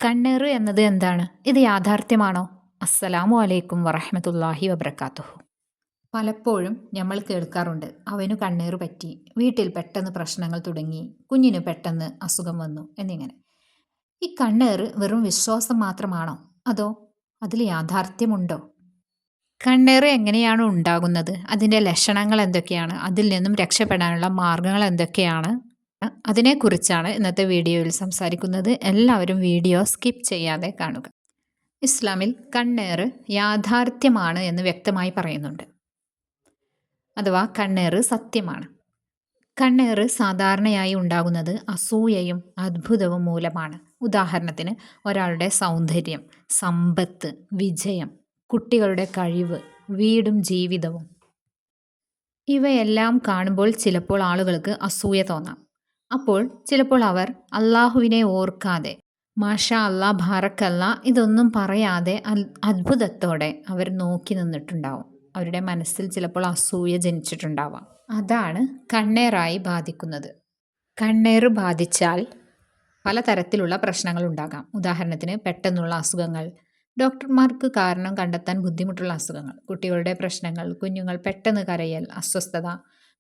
കണ്ണേറ് എന്നത് എന്താണ്? ഇത് യാഥാർത്ഥ്യമാണോ? അസ്സലാമു അലൈക്കും വറഹ്മത്തുള്ളാഹി വബറകാതുഹു. പലപ്പോഴും നമ്മൾ കേൾക്കാറുണ്ട്, അവനു കണ്ണേറ് പറ്റി, വീട്ടിൽ പെട്ടെന്ന് പ്രശ്നങ്ങൾ തുടങ്ങി, കുഞ്ഞിന് പെട്ടെന്ന് അസുഖം വന്നു എന്നിങ്ങനെ. ഈ കണ്ണേറ് വെറും വിശ്വാസം മാത്രമാണോ? അതോ അതിൽ യാഥാർത്ഥ്യമുണ്ടോ? കണ്ണേറ് എങ്ങനെയാണ് ഉണ്ടാകുന്നത്? അതിൻ്റെ ലക്ഷണങ്ങൾ എന്തൊക്കെയാണ്? അതിൽ നിന്നും രക്ഷപ്പെടാനുള്ള മാർഗങ്ങൾ എന്തൊക്കെയാണ്? അതിനെക്കുറിച്ചാണ് ഇന്നത്തെ വീഡിയോയിൽ സംസാരിക്കുന്നത്. എല്ലാവരും വീഡിയോ സ്കിപ്പ് ചെയ്യാതെ കാണുക. ഇസ്ലാമിൽ കണ്ണേറ് യാഥാർത്ഥ്യമാണ് എന്ന് വ്യക്തമായി പറയുന്നുണ്ട്. അഥവാ കണ്ണേറ് സത്യമാണ്. കണ്ണേറ് സാധാരണയായി ഉണ്ടാകുന്നത് അസൂയയും അത്ഭുതവും മൂലമാണ്. ഉദാഹരണത്തിന് ഒരാളുടെ സൗന്ദര്യം, സമ്പത്ത്, വിജയം, കുട്ടികളുടെ കഴിവ്, വീടും ജീവിതവും ഇവയെല്ലാം കാണുമ്പോൾ ചിലപ്പോൾ ആളുകൾക്ക് അസൂയ തോന്നാം. അപ്പോൾ ചിലപ്പോൾ അവർ അള്ളാഹുവിനെ ഓർക്കാതെ മാഷാ അല്ലാ ബാറക്കല്ലാ ഇതൊന്നും പറയാതെ അത്ഭുതത്തോടെ അവർ നോക്കി നിന്നിട്ടുണ്ടാവും. അവരുടെ മനസ്സിൽ ചിലപ്പോൾ അസൂയ ജനിച്ചിട്ടുണ്ടാവാം. അതാണ് കണ്ണേറായി ബാധിക്കുന്നത്. കണ്ണേറ് ബാധിച്ചാൽ പലതരത്തിലുള്ള പ്രശ്നങ്ങൾ ഉണ്ടാകാം. ഉദാഹരണത്തിന് പെട്ടെന്നുള്ള അസുഖങ്ങൾ, ഡോക്ടർമാർക്ക് കാരണം കണ്ടെത്താൻ ബുദ്ധിമുട്ടുള്ള അസുഖങ്ങൾ, കുട്ടികളുടെ പ്രശ്നങ്ങൾ, കുഞ്ഞുങ്ങൾ പെട്ടെന്ന് കരയൽ, അസ്വസ്ഥത,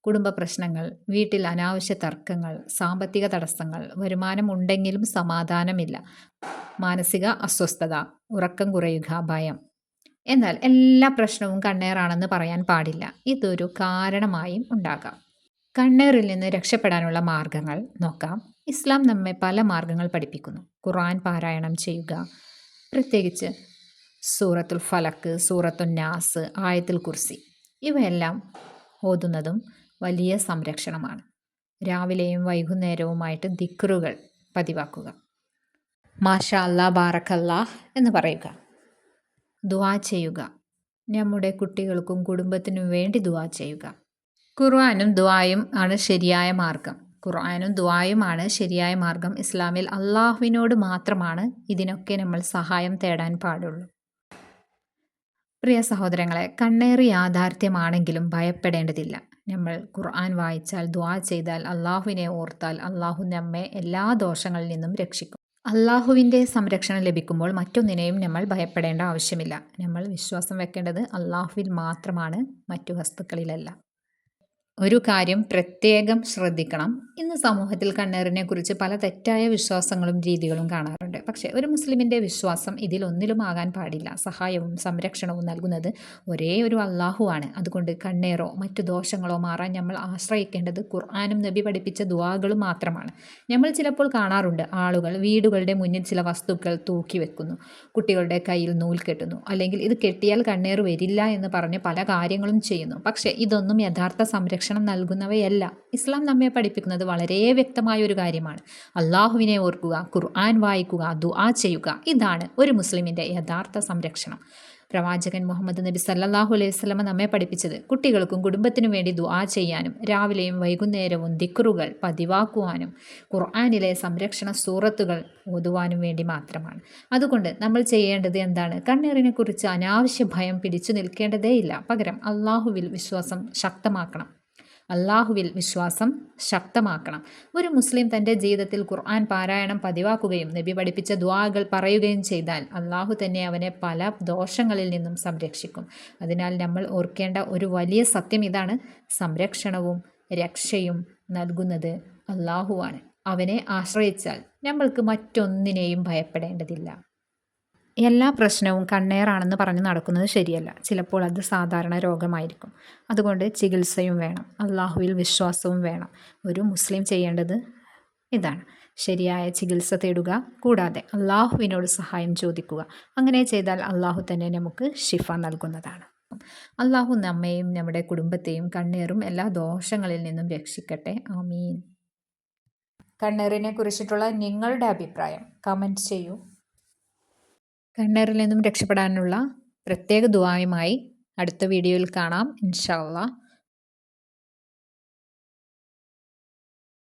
കുടുംബ പ്രശ്നങ്ങൾ, വീട്ടിൽ അനാവശ്യ തർക്കങ്ങൾ, സാമ്പത്തിക തടസ്സങ്ങൾ, വരുമാനം ഉണ്ടെങ്കിലും സമാധാനമില്ല, മാനസിക അസ്വസ്ഥത, ഉറക്കം കുറയുക, ഭയം. എന്നാൽ എല്ലാ പ്രശ്നവും കണ്ണേറാണെന്ന് പറയാൻ പാടില്ല. ഇതൊരു കാരണമായും ഉണ്ടാകാം. കണ്ണേറിൽ നിന്ന് രക്ഷപ്പെടാനുള്ള മാർഗങ്ങൾ നോക്കാം. ഇസ്ലാം നമ്മെ പല മാർഗങ്ങൾ പഠിപ്പിക്കുന്നു. ഖുർആൻ പാരായണം ചെയ്യുക, പ്രത്യേകിച്ച് സൂറത്തുൽ ഫലക്ക്, സൂറത്തുൽ നാസ്, ആയത്തുൽ കുർസി ഇവയെല്ലാം ഓതുന്നതും വലിയ സംരക്ഷണമാണ്. രാവിലെയും വൈകുന്നേരവുമായിട്ട് ദിക്റുകൾ പതിവാക്കുക. മാഷാ അല്ലാ ബാറക്കല്ലാ എന്ന് പറയുക. ദുആ ചെയ്യുക. നമ്മുടെ കുട്ടികൾക്കും കുടുംബത്തിനും വേണ്ടി ദുആ ചെയ്യുക. ഖുർആനും ദുആയും ആണ് ശരിയായ മാർഗം. ഖുർആനും ദുആയുമാണ് ശരിയായ മാർഗം. ഇസ്ലാമിൽ അള്ളാഹുവിനോട് മാത്രമാണ് ഇതിനൊക്കെ നമ്മൾ സഹായം തേടാൻ പാടുള്ളൂ. പ്രിയ സഹോദരങ്ങളെ, കണ്ണേറ് യാഥാർത്ഥ്യമാണെങ്കിലും ഭയപ്പെടേണ്ടതില്ല. നമ്മൾ ഖുർആൻ വായിച്ചാൽ, ദുആ ചെയ്താൽ, അള്ളാഹുവിനെ ഓർത്താൽ അള്ളാഹു നമ്മെ എല്ലാ ദോഷങ്ങളിൽ നിന്നും രക്ഷിക്കും. അള്ളാഹുവിൻ്റെ സംരക്ഷണം ലഭിക്കുമ്പോൾ മറ്റൊന്നിനെയും നമ്മൾ ഭയപ്പെടേണ്ട ആവശ്യമില്ല. നമ്മൾ വിശ്വാസം വെക്കേണ്ടത് അള്ളാഹുവിൽ മാത്രമാണ്, മറ്റു വസ്തുക്കളിലല്ല. ഒരു കാര്യം പ്രത്യേകം ശ്രദ്ധിക്കണം. ഇന്ന് സമൂഹത്തിൽ കണ്ണേറിനെ കുറിച്ച് പല തെറ്റായ വിശ്വാസങ്ങളും രീതികളും കാണാറുണ്ട്. പക്ഷേ ഒരു മുസ്ലിമിൻ്റെ വിശ്വാസം ഇതിലൊന്നിലും ആകാൻ പാടില്ല. സഹായവും സംരക്ഷണവും നൽകുന്നത് ഒരേ ഒരു അള്ളാഹുവാണ്. അതുകൊണ്ട് കണ്ണേറോ മറ്റു ദോഷങ്ങളോ മാറാൻ നമ്മൾ ആശ്രയിക്കേണ്ടത് ഖുർആനും നബി പഠിപ്പിച്ച ദുആകളും മാത്രമാണ്. നമ്മൾ ചിലപ്പോൾ കാണാറുണ്ട്, ആളുകൾ വീടുകളുടെ മുന്നിൽ ചില വസ്തുക്കൾ തൂക്കി വെക്കുന്നു, കുട്ടികളുടെ കയ്യിൽ നൂൽ കെട്ടുന്നു, അല്ലെങ്കിൽ ഇത് കെട്ടിയാൽ കണ്ണേറ് വരില്ല എന്ന് പറഞ്ഞ് പല കാര്യങ്ങളും ചെയ്യുന്നു. പക്ഷേ ഇതൊന്നും യഥാർത്ഥ സംരക്ഷണം നൽകുന്നവയല്ല. ഇസ്ലാം നമ്മെ പഠിപ്പിക്കുന്നത് വളരെ വ്യക്തമായ ഒരു കാര്യമാണ്. അള്ളാഹുവിനെ ഓർക്കുക, ഖുർആൻ വായിക്കുക, ദുആ ചെയ്യുക. ഇതാണ് ഒരു മുസ്ലിമിൻ്റെ യഥാർത്ഥ സംരക്ഷണം. പ്രവാചകൻ മുഹമ്മദ് നബി സല്ലല്ലാഹു അലൈഹി വസല്ലമ നമ്മെ പഠിപ്പിച്ചത് കുട്ടികൾക്കും കുടുംബത്തിനും വേണ്ടി ദുആ ചെയ്യാനും രാവിലെയും വൈകുന്നേരവും ദിക്റുകൾ പതിവാക്കുവാനും ഖുർആനിലെ സംരക്ഷണ സൂറത്തുകൾ ഓതുവാനും വേണ്ടി മാത്രമാണ്. അതുകൊണ്ട് നമ്മൾ ചെയ്യേണ്ടത് എന്താണ്? കണ്ണേറിനെക്കുറിച്ച് അനാവശ്യ ഭയം പിടിച്ചു നിൽക്കേണ്ടതേയില്ല. പകരം അള്ളാഹുവിൽ വിശ്വാസം ശക്തമാക്കണം. ഒരു മുസ്ലിം തൻ്റെ ജീവിതത്തിൽ ഖുർആൻ പാരായണം പതിവാക്കുകയും നബി പഠിപ്പിച്ച ദുആകൾ പറയുകയും ചെയ്താൽ അള്ളാഹു തന്നെ അവനെ പല ദോഷങ്ങളിൽ നിന്നും സംരക്ഷിക്കും. അതിനാൽ നമ്മൾ ഓർക്കേണ്ട ഒരു വലിയ സത്യം ഇതാണ്: സംരക്ഷണവും രക്ഷയും നൽകുന്നത് അള്ളാഹുവാണ്. അവനെ ആശ്രയിച്ചാൽ നമ്മൾക്ക് മറ്റൊന്നിനെയും ഭയപ്പെടേണ്ടതില്ല. എല്ലാ പ്രശ്നവും കണ്ണേറാണെന്ന് പറഞ്ഞ് നടക്കുന്നത് ശരിയല്ല. ചിലപ്പോൾ അത് സാധാരണ രോഗമായിരിക്കും. അതുകൊണ്ട് ചികിത്സയും വേണം, അള്ളാഹുവിൽ വിശ്വാസവും വേണം. ഒരു മുസ്ലിം ചെയ്യേണ്ടത് ഇതാണ്: ശരിയായ ചികിത്സ തേടുക, കൂടാതെ അള്ളാഹുവിനോട് സഹായം ചോദിക്കുക. അങ്ങനെ ചെയ്താൽ അള്ളാഹു തന്നെ നമുക്ക് ശിഫ നൽകുന്നതാണ്. അള്ളാഹു നമ്മെയും നമ്മുടെ കുടുംബത്തെയും കണ്ണേറും എല്ലാ ദോഷങ്ങളിൽ നിന്നും രക്ഷിക്കട്ടെ. ആമീൻ. കണ്ണേറിനെ കുറിച്ചിട്ടുള്ള നിങ്ങളുടെ അഭിപ്രായം കമൻറ്റ് ചെയ്യൂ. കണ്ണേറിൽ നിന്നും രക്ഷപ്പെടാനുള്ള പ്രത്യേക ദുആയുമായി അടുത്ത വീഡിയോയിൽ കാണാം ഇൻഷാ അല്ലാഹ്.